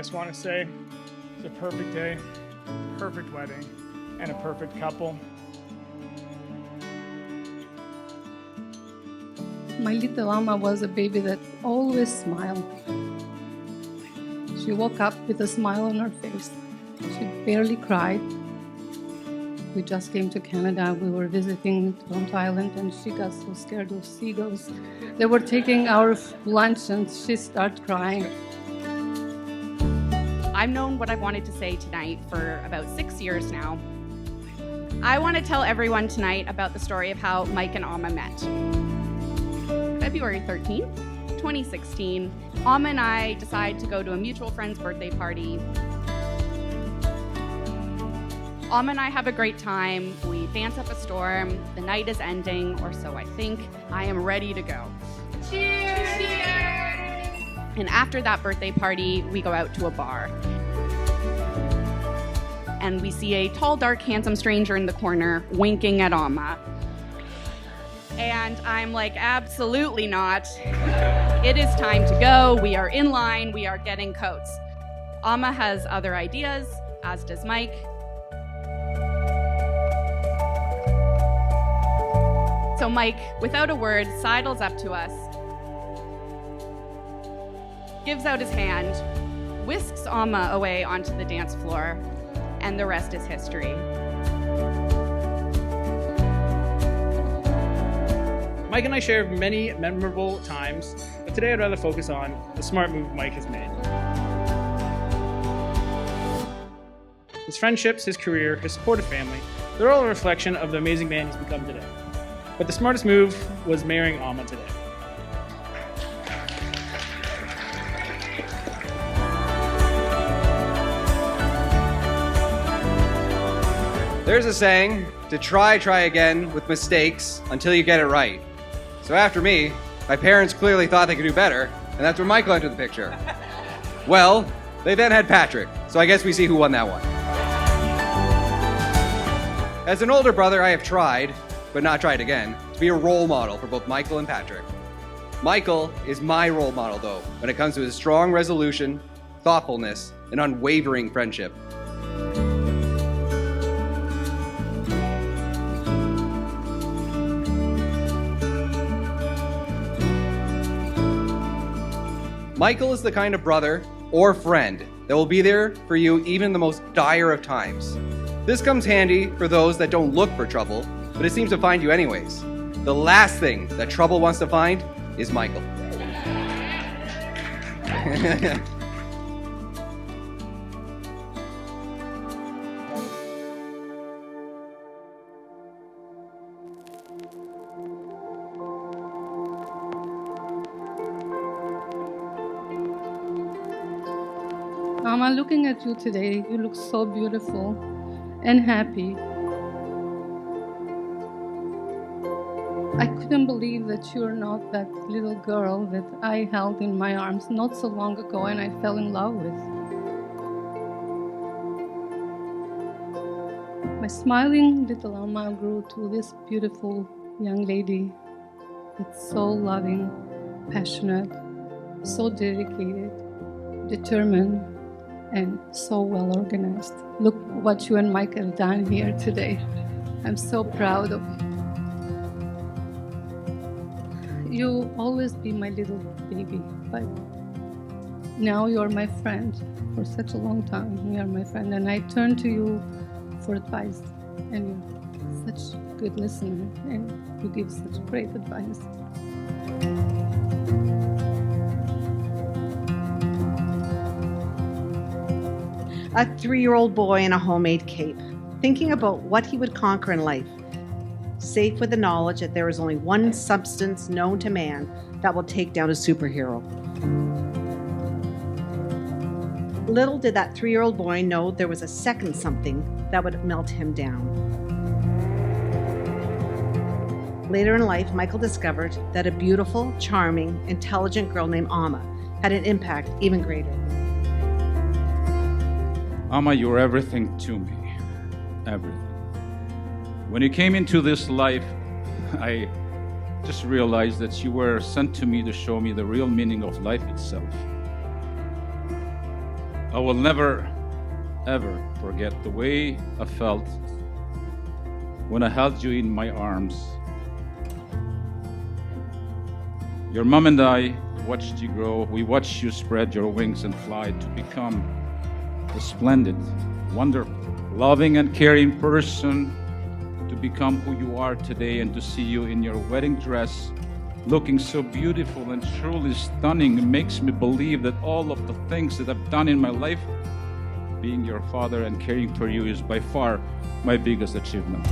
just want to say it's a perfect day, perfect wedding, and a perfect couple. My little Ama was a baby that always smiled. She woke up with a smile on her face. She barely cried. We just came to Canada. We were visiting Toronto Island, and she got so scared of seagulls. They were taking our lunch, and she started crying. I've known what I've wanted to say tonight for about 6 years now. I want to tell everyone tonight about the story of how Mike and Ama met. February 13th, 2016, Ama and I decide to go to a mutual friend's birthday party. Ama and I have a great time. We dance up a storm. The night is ending, or so I think. I am ready to go. Cheers! Cheers! And after that birthday party, we go out to a bar. And we see a tall, dark, handsome stranger in the corner winking at Ama. And I'm like, absolutely not. It is time to go. We are in line. We are getting coats. Ama has other ideas, as does Mike. So Mike, without a word, sidles up to us, gives out his hand, whisks Ama away onto the dance floor, and the rest is history. Mike and I share many memorable times, but today I'd rather focus on the smart move Mike has made. His friendships, his career, his supportive family, they're all a reflection of the amazing man he's become today. But the smartest move was marrying Ama today. There's a saying, to try again with mistakes until you get it right. So after me, my parents clearly thought they could do better, and that's where Michael entered the picture. Well, they then had Patrick, so I guess we see who won that one. As an older brother, I have tried, but not tried again, to be a role model for both Michael and Patrick. Michael is my role model, though, when it comes to his strong resolution, thoughtfulness, and unwavering friendship. Michael is the kind of brother or friend that will be there for you even in the most dire of times. This comes handy for those that don't look for trouble, but it seems to find you anyways. The last thing that trouble wants to find is Michael. Ama, looking at you today, you look so beautiful and happy. I couldn't believe that you're not that little girl that I held in my arms not so long ago and I fell in love with. My smiling little Ama grew to this beautiful young lady that's so loving, passionate, so dedicated, determined, and so well organized. Look what you and Mike have done here today. I'm so proud of you. You'll always be my little baby, but now you're my friend. For such a long time, you're my friend, and I turn to you for advice, and you're such a good listener, and you give such great advice. A 3-year-old boy in a homemade cape, thinking about what he would conquer in life, safe with the knowledge that there is only one substance known to man that will take down a superhero. Little did that 3-year-old boy know there was a second something that would melt him down. Later in life, Michael discovered that a beautiful, charming, intelligent girl named Ama had an impact even greater. Ama, you're everything to me. Everything. When you came into this life, I just realized that you were sent to me to show me the real meaning of life itself. I will never, ever forget the way I felt when I held you in my arms. Your mom and I watched you grow. We watched you spread your wings and fly to become a splendid, wonderful, loving and caring person, to become who you are today, and to see you in your wedding dress looking so beautiful and truly stunning. It makes me believe that all of the things that I've done in my life, being your father and caring for you, is by far my biggest achievement.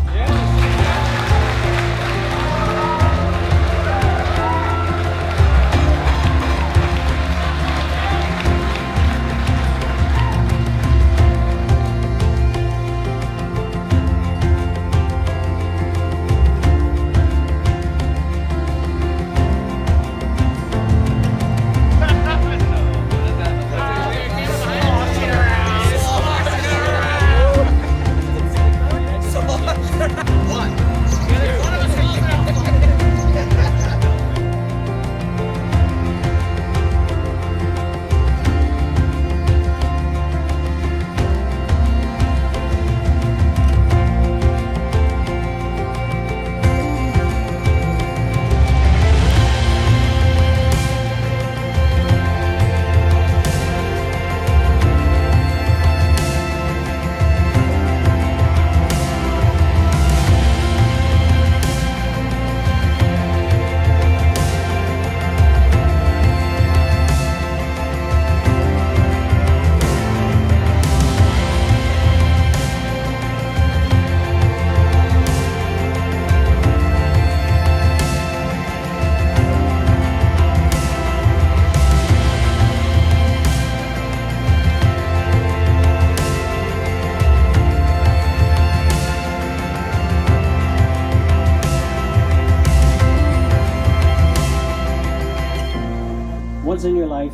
Once in your life,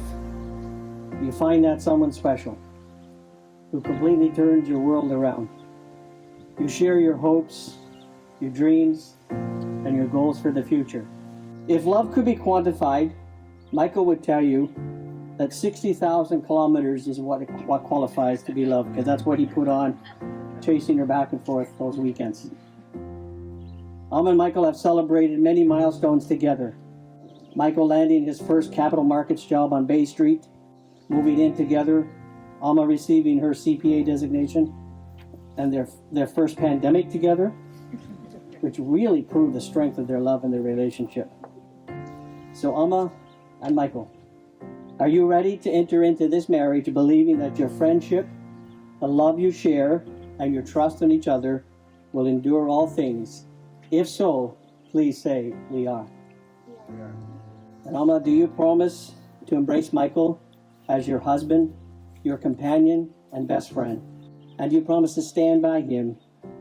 you find that someone special who completely turns your world around. You share your hopes, your dreams, and your goals for the future. If love could be quantified, Michael would tell you that 60,000 kilometers is what qualifies to be love, because that's what he put on chasing her back and forth those weekends. Ama and Micheael have celebrated many milestones together. Michael landing his first capital markets job on Bay Street, moving in together, Ama receiving her CPA designation, and their first pandemic together, which really proved the strength of their love and their relationship. So Ama and Micheael, are you ready to enter into this marriage believing that your friendship, the love you share, and your trust in each other will endure all things? If so, please say, we are. And Ama, do you promise to embrace Micheael as your husband, your companion, and best friend? And do you promise to stand by him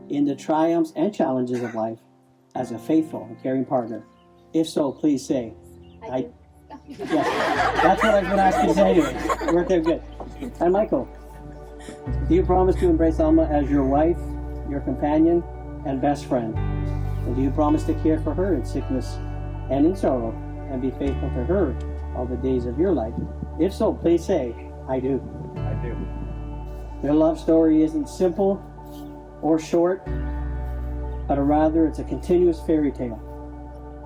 in the triumphs and challenges of life as a faithful and caring partner? If so, please say, I do. Yes, that's what I was going to ask you to say anyway. We're there, good. And Micheael, do you promise to embrace Ama as your wife, your companion, and best friend? And do you promise to care for her in sickness and in sorrow, and be faithful to her all the days of your life? If so, please say, I do. I do. Their love story isn't simple or short, but rather it's a continuous fairy tale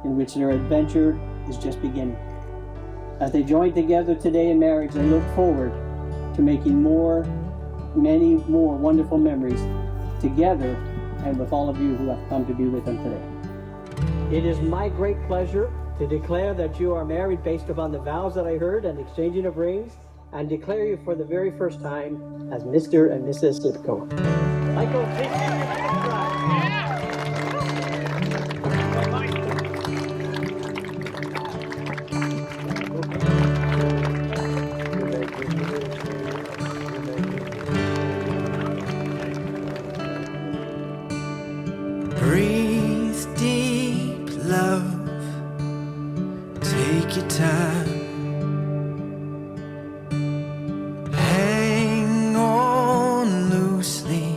in which their adventure is just beginning. As they join together today in marriage, they look forward to making many more wonderful memories together and with all of you who have come to be with them today. It is my great pleasure to declare that you are married based upon the vows that I heard and exchanging of rings, and declare you for the very first time as Mr. and Mrs. Sipko. Michael, breathe deep, love. Take your time. Hang on loosely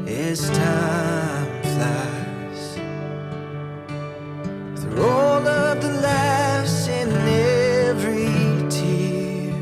as time flies. Through all of the laughs and every tear,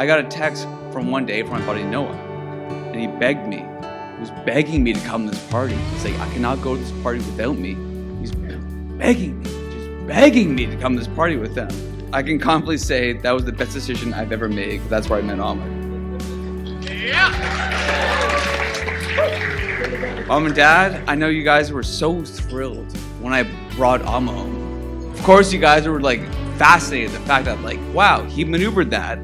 I got a text from one day from my buddy Noah, and he begged me. He was begging me to come to this party. He's like, I cannot go to this party without me. He's begging me, just begging me to come to this party with them. I can confidently say that was the best decision I've ever made, because that's where I met Ama. Mom and Dad, I know you guys were so thrilled when I brought Ama home. Of course, you guys were like fascinated the fact that like, wow, he maneuvered that.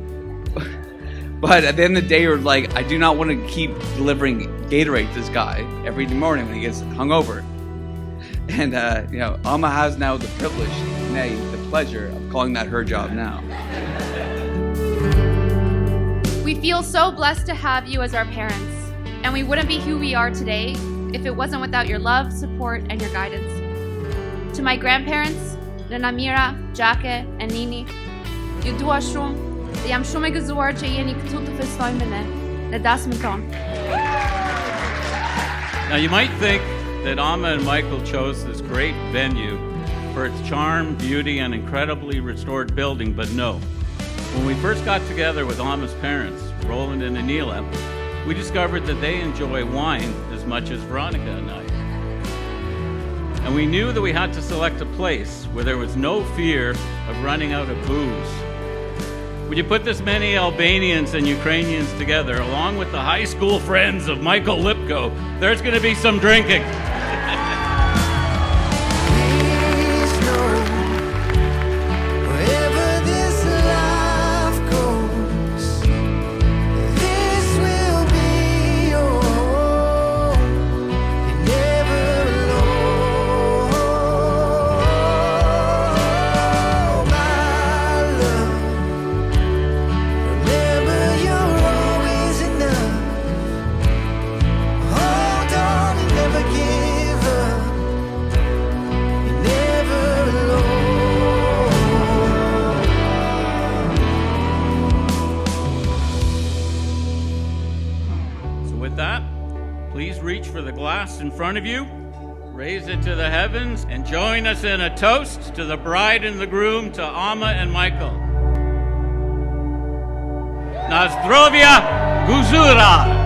But at the end of the day, you're like, I do not want to keep delivering Gatorade to this guy every morning when he gets hungover. And Ama has now the privilege, nay, the pleasure of calling that her job now. We feel so blessed to have you as our parents, and we wouldn't be who we are today if it wasn't without your love, support, and your guidance. To my grandparents, Nana Mira, Jake, and Nini, ju dua shumë dhe jam shumë e gëzuar që jeni këtu të festojmë me ne. Dhe dasmë tonë. Now you might think that Ama and Micheael chose this great venue for its charm, beauty, and incredibly restored building, but no. When we first got together with Ama's parents, Roland and Anila, we discovered that they enjoy wine as much as Veronica and I. And we knew that we had to select a place where there was no fear of running out of booze. When you put this many Albanians and Ukrainians together, along with the high school friends of Michael Lipko, there's going to be some drinking. Please reach for the glass in front of you, raise it to the heavens, and join us in a toast to the bride and the groom, to Ama and Micheael. Na zdrowie, Guzura!